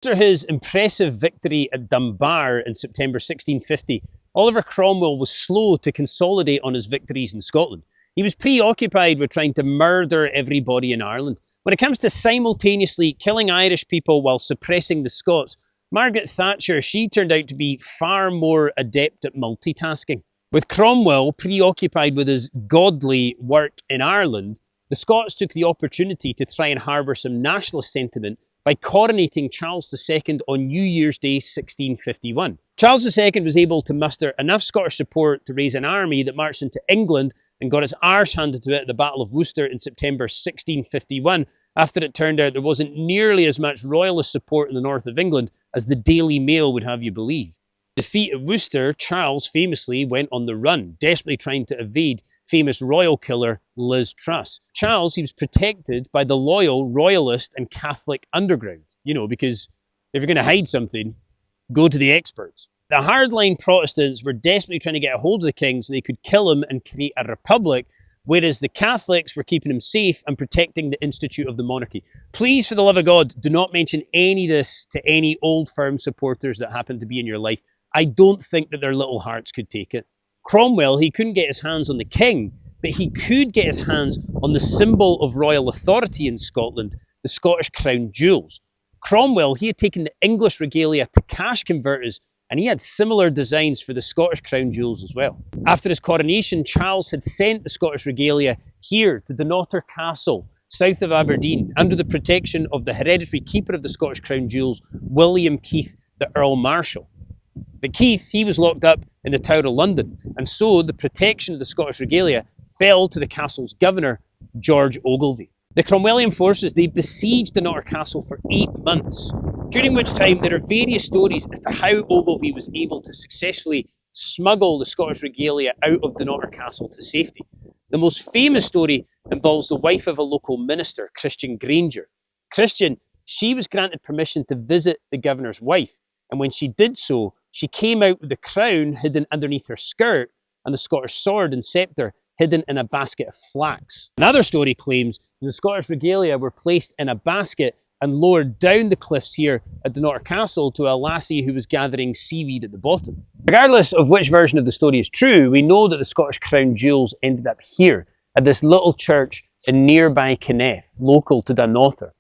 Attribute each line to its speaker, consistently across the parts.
Speaker 1: After his impressive victory at Dunbar in September 1650, Oliver Cromwell was slow to consolidate on his victories in Scotland. He was preoccupied with trying to murder everybody in Ireland. When it comes to simultaneously killing Irish people while suppressing the Scots, Margaret Thatcher, she turned out to be far more adept at multitasking. With Cromwell preoccupied with his godly work in Ireland, the Scots took the opportunity to try and harbour some nationalist sentiment by coronating Charles II on New Year's Day 1651. Charles II was able to muster enough Scottish support to raise an army that marched into England and got its arse handed to it at the Battle of Worcester in September 1651, after it turned out there wasn't nearly as much Royalist support in the north of England as the Daily Mail would have you believe. Defeat at Worcester, Charles famously went on the run, desperately trying to evade famous royal killer Liz Truss. Charles, he was protected by the loyal Royalist and Catholic underground, because if you're going to hide something, go to the experts. The hardline Protestants were desperately trying to get a hold of the king so they could kill him and create a republic, whereas the Catholics were keeping him safe and protecting the institute of the monarchy. Please, for the love of God, do not mention any of this to any old firm supporters that happen to be in your life. I don't think that their little hearts could take it. Cromwell, he couldn't get his hands on the king, but he could get his hands on the symbol of royal authority in Scotland, the Scottish crown jewels. Cromwell, he had taken the English regalia to cash converters, and he had similar designs for the Scottish crown jewels as well. After his coronation, Charles had sent the Scottish regalia here to Dunnottar Castle, south of Aberdeen, under the protection of the hereditary keeper of the Scottish crown jewels, William Keith, the Earl Marshal. But Keith, he was locked up in the Tower of London, and so the protection of the Scottish regalia fell to the castle's governor, George Ogilvy. The Cromwellian forces, they besieged Dunnottar Castle for 8 months, during which time there are various stories as to how Ogilvy was able to successfully smuggle the Scottish regalia out of Dunnottar Castle to safety. The most famous story involves the wife of a local minister, Christian Granger. Christian, she was granted permission to visit the governor's wife, and when she did so, she came out with the crown hidden underneath her skirt and the Scottish sword and sceptre hidden in a basket of flax. Another story claims the Scottish regalia were placed in a basket and lowered down the cliffs here at Dunnottar Castle to a lassie who was gathering seaweed at the bottom. Regardless of which version of the story is true, we know that the Scottish crown jewels ended up here, at this little church in nearby Kenneth, local to Dunnottar.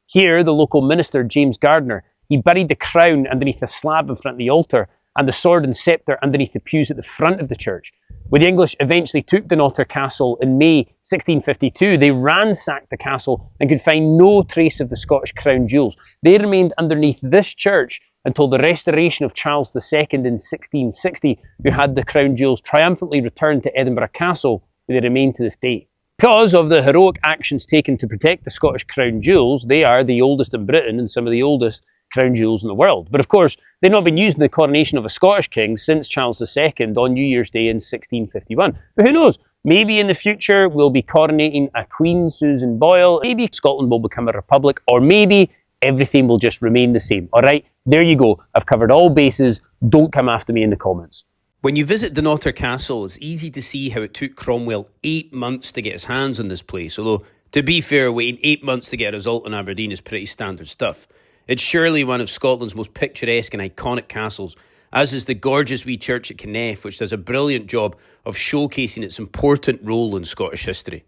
Speaker 1: Here, the local minister, James Gardner, he buried the crown underneath a slab in front of the altar and the sword and sceptre underneath the pews at the front of the church. When the English eventually took Dunnottar Castle in May 1652, they ransacked the castle and could find no trace of the Scottish crown jewels. They remained underneath this church until the restoration of Charles II in 1660, who had the crown jewels triumphantly returned to Edinburgh Castle, where they remain to this day. Because of the heroic actions taken to protect the Scottish crown jewels, they are the oldest in Britain and some of the oldest crown jewels in the world. But of course, they've not been used in the coronation of a Scottish king since Charles II on New Year's Day in 1651. But who knows? Maybe in the future we'll be coronating a Queen, Susan Boyle. Maybe Scotland will become a republic, or maybe everything will just remain the same. All right, there you go. I've covered all bases. Don't come after me in the comments. When you visit Dunnottar Castle, it's easy to see how it took Cromwell 8 months to get his hands on this place. Although, to be fair, waiting 8 months to get a result in Aberdeen is pretty standard stuff. It's surely one of Scotland's most picturesque and iconic castles, as is the gorgeous wee church at Kenneth, which does a brilliant job of showcasing its important role in Scottish history.